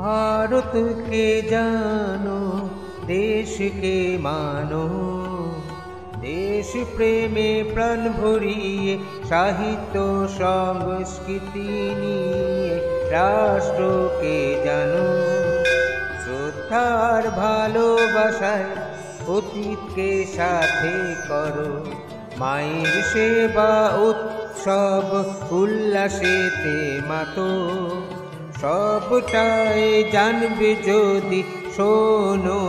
ভারতকে জানো, দেশকে মানো, দেশ প্রেমে প্রাণ ভরিয়ে সাহিত্য সংস্কৃতি নিয়ে রাষ্ট্রকে জানো। শ্রদ্ধার ভালোবাসায় অতীতকে সাথে করো, মায়ের সেবা উৎসব উল্লাসেতে মাতো। সবটাই জানবে যদি শোনো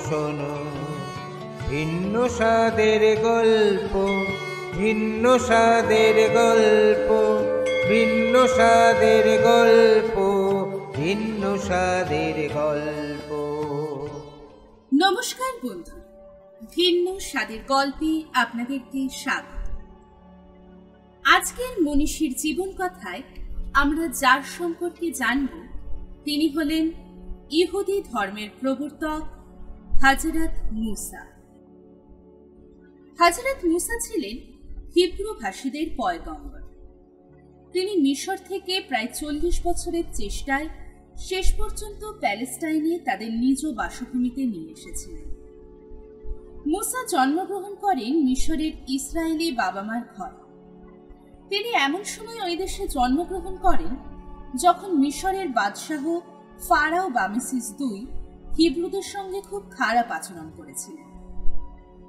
শোনো, ভিন্ন স্বাদের গল্প, ভিন্ন স্বাদের গল্প, ভিন্ন স্বাদের গল্প, ভিন্ন স্বাদের গল্প। নমস্কার বন্ধু, ভিন্ন স্বাদের গল্পে আপনাদেরকে স্বাগত। আজকের মনীষীর জীবন কথায় আমরা যার সম্পর্কে জানব তিনি হলেন ইহুদি ধর্মের প্রবর্তক হযরত মুসা। হযরত মুসা ছিলেন হিব্রু ভাষীদের পয়গম্বর। তিনি মিশর থেকে প্রায় 40 বছরের চেষ্টায় শেষ পর্যন্ত প্যালেস্টাইনে তাদের নিজ বাসভূমিতে নিয়ে এসেছিলেন। মুসা জন্মগ্রহণ করেন মিশরের ইসরায়েলি বাবা মার ঘরে। তিনি এমন সময় ওই দেশে জন্মগ্রহণ করেন যখন মিশরের বাদশাহ ফারাও বামেসিস II হিব্রুদের সঙ্গে খুব খারাপ আচরণ করেছিলেন।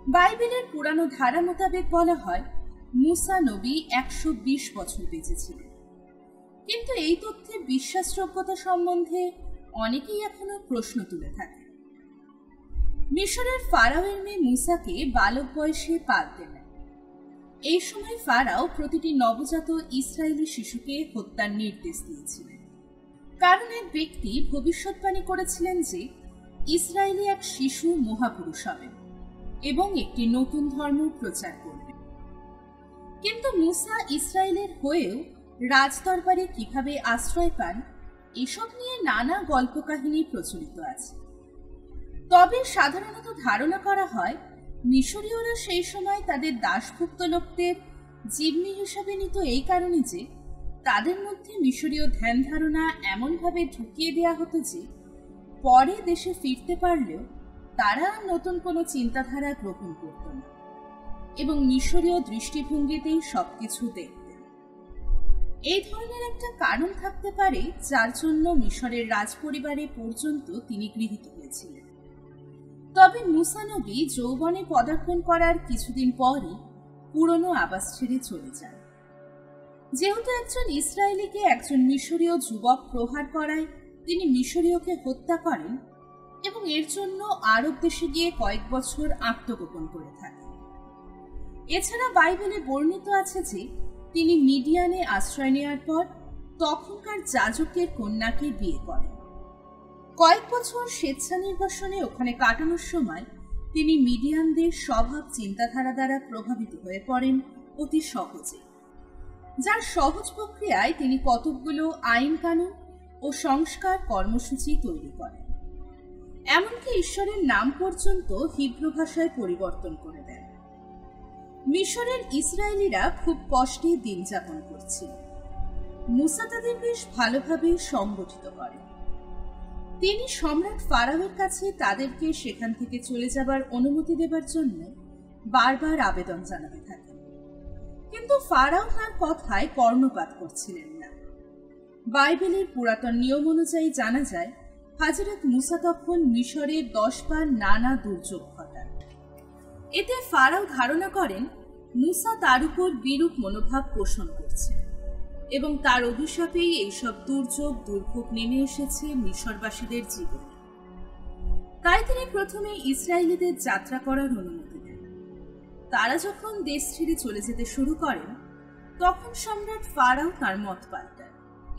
বাইবেলের পুরানো ধারা মোতাবেক বলা হয় মুসা নবী 120 বছর বেঁচেছিলেন, কিন্তু এই তথ্যের বিশ্বাসযোগ্যতা সম্বন্ধে অনেকেই এখনো প্রশ্ন তুলে থাকে। মিশরের ফারাওয়ের মেয়ে মুসাকে বালক বয়সে পালতে নেয়। এই সময় ফারাও প্রতিটি নবজাত ইসরায়েলি শিশুকে হত্যার নির্দেশ দিয়েছিলেন, কারণ এক ব্যক্তি ভবিষ্যৎবাণী করেছিলেন যে ইসরায়েলি এক শিশু মহাপুরুষ হবেন এবং একটি নতুন ধর্ম প্রচার করবেন। কিন্তু মুসা ইসরায়েলের হয়েও রাজদরবারে কিভাবে আশ্রয় পান এসব নিয়ে নানা গল্পকাহিনী প্রচলিত আছে। তবে সাধারণত ধারণা করা হয় মিশরীয়রা সেই সময় তাদের দাসভুক্ত লোকদের জিম্মি হিসাবে নিত এই কারণে যে তাদের মধ্যে মিশরীয় ধ্যান ধারণা এমনভাবে ঢুকিয়ে দেওয়া হতো যে পরে দেশে ফিরতে পারলেও তারা নতুন কোনো চিন্তাধারা গ্রহণ করত না এবং মিশরীয় দৃষ্টিভঙ্গিতেই সবকিছু দেখতেন। এই ধরনের একটা কারণ থাকতে পারে যার জন্য মিশরের রাজপরিবারে পর্যন্ত তিনি গৃহীত হয়েছিলেন। তবে মুসা নবী যৌবনে পদার্পণ করার কিছুদিন পরই পুরনো আবাস ছেড়ে চলে যান। যেহেতু একজন ইসরায়েলিকে একজন মিশরীয় যুবক প্রহার করায় তিনি মিশরীয়কে হত্যা করেন এবং এর জন্য আরব দেশে গিয়ে কয়েক বছর আত্মগোপন করে থাকেন। এছাড়া বাইবেলে বর্ণিত আছে যে তিনি মিডিয়ানে আশ্রয় নেওয়ার পর তখনকার যাজকের কন্যাকে বিয়ে করেন। কয়েক বছর স্বেচ্ছা নির্বাসনে ওখানে কাটানোর সময় তিনি মিডিয়ানদের স্বভাব চিন্তাধারা দ্বারা প্রভাবিত হয়ে পড়েন অতি সহজে, যার সহজ প্রক্রিয়ায় তিনি কতকগুলো আইন কানুন ও সংস্কার কর্মসূচি তৈরি করেন। এমনকি ঈশ্বরের নাম পর্যন্ত হিব্রু ভাষায় পরিবর্তন করে দেন। মিশরের ইসরায়েলিরা খুব কষ্টে দিন যাপন করছিল। মুসা তাদের বেশ ভালোভাবে সংগঠিত করেন। তিনি সম্রাট ফারাওয়ের কাছে তাদেরকে সেখান থেকে চলে যাবার অনুমতি দেবার জন্য বারবার আবেদন জানাতে থাকেন, কিন্তু ফারাও তার কথায় কর্ণপাত করছিলেন না। বাইবেলের পুরাতন নিয়ম অনুযায়ী জানা যায় হযরত মুসা তখন মিশরের 10 বার নানা দুর্যোগ ঘটান। এতে ফারাও ধারণা করেন মুসা তার উপর বিরূপ মনোভাব পোষণ করছেন এবং তার অভিশাপেই এইসব দুর্যোগ দুর্ভোগ নেমে এসেছে মিশরবাসীদের জীবনে। তাই তিনি প্রথমে ইসরায়েলিদের যাত্রা করার অনুমতি দেন। তারা যখন দেশ ছেড়ে চলে যেতে শুরু করেন তখন সম্রাট ফারাও তার মত পাল্টান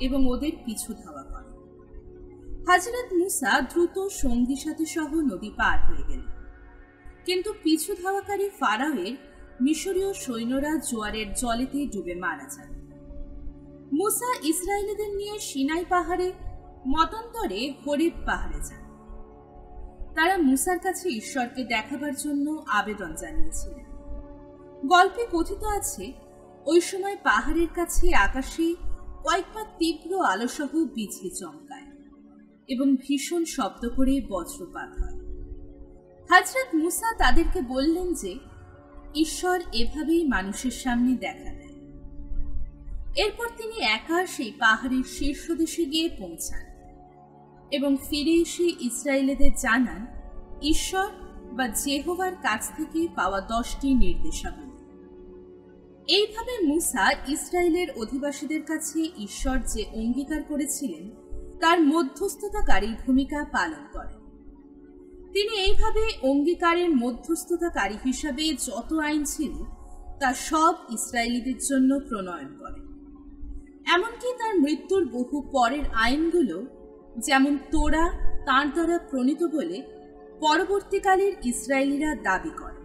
এবং ওদের পিছু ধাওয়া করেন। হযরত মুসা দ্রুত সঙ্গী সাথী সহ নদী পার হয়ে গেলেন, কিন্তু পিছু ধাওয়াকারী ফারাওয়ের মিশরীয় সৈন্যরা জোয়ারের জলেতে ডুবে মারা যান। মুসা ইসরায়েলিদের নিয়ে সিনাই পাহাড়ে মতান্তরে হরিব পাহাড়ে যান। তারা মুসার কাছে ঈশ্বরকে দেখাবার জন্য আবেদন জানিয়েছিলেন। গল্পে কথিত আছে ওই সময় পাহাড়ের কাছে আকাশে কয়েকবার তীব্র আলোসহ বিজলি চমকায় এবং ভীষণ শব্দ করে বজ্রপাত হয়। হযরত মুসা তাদেরকে বললেন যে ঈশ্বর এভাবেই মানুষের সামনে দেখা দেয়। এরপর তিনি একা সেই পাহাড়ের শীর্ষদেশে গিয়ে পৌঁছান এবং ফিরে এসে ইসরায়েলিদের জানান ঈশ্বর বা যেহোভার কাছ থেকে পাওয়া 10টি নির্দেশাবলী। এইভাবে মুসা ইসরায়েলের অধিবাসীদের কাছে ঈশ্বর যে অঙ্গীকার করেছিলেন তার মধ্যস্থতাকারী ভূমিকা পালন করেন। তিনি এইভাবে অঙ্গীকারের মধ্যস্থতাকারী হিসাবে যত আইন ছিল তা সব ইসরায়েলিদের জন্য প্রণয়ন করেন। এমনকি তার মৃত্যুর বহু পরের আইনগুলো, যেমন তোরা, তাঁর দ্বারা প্রণীত বলে পরবর্তীকালের ইসরায়েলিরা দাবি করে।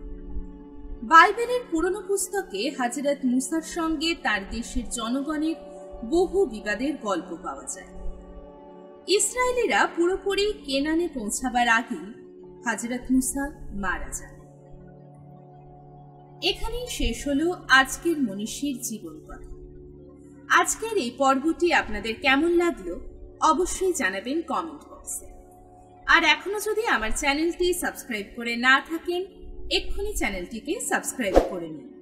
বাইবেলের পুরনো পুস্তকে হযরত মুসার সঙ্গে তার দেশের জনগণের বহু বিবাদের গল্প পাওয়া যায়। ইসরায়েলিরা পুরোপুরি কেনানে পৌঁছাবার আগেই হযরত মুসা মারা যান। এখানেই শেষ হলো আজকের মনীষীর জীবন কথা। আজকের এই পর্বটি আপনাদের কেমন লাগলো অবশ্যই জানাবেন কমেন্ট বক্সে। আর এখনো যদি আমার চ্যানেলটি সাবস্ক্রাইব করে না থাকেন, এক্ষুনি চ্যানেলটিকে সাবস্ক্রাইব করে নিন।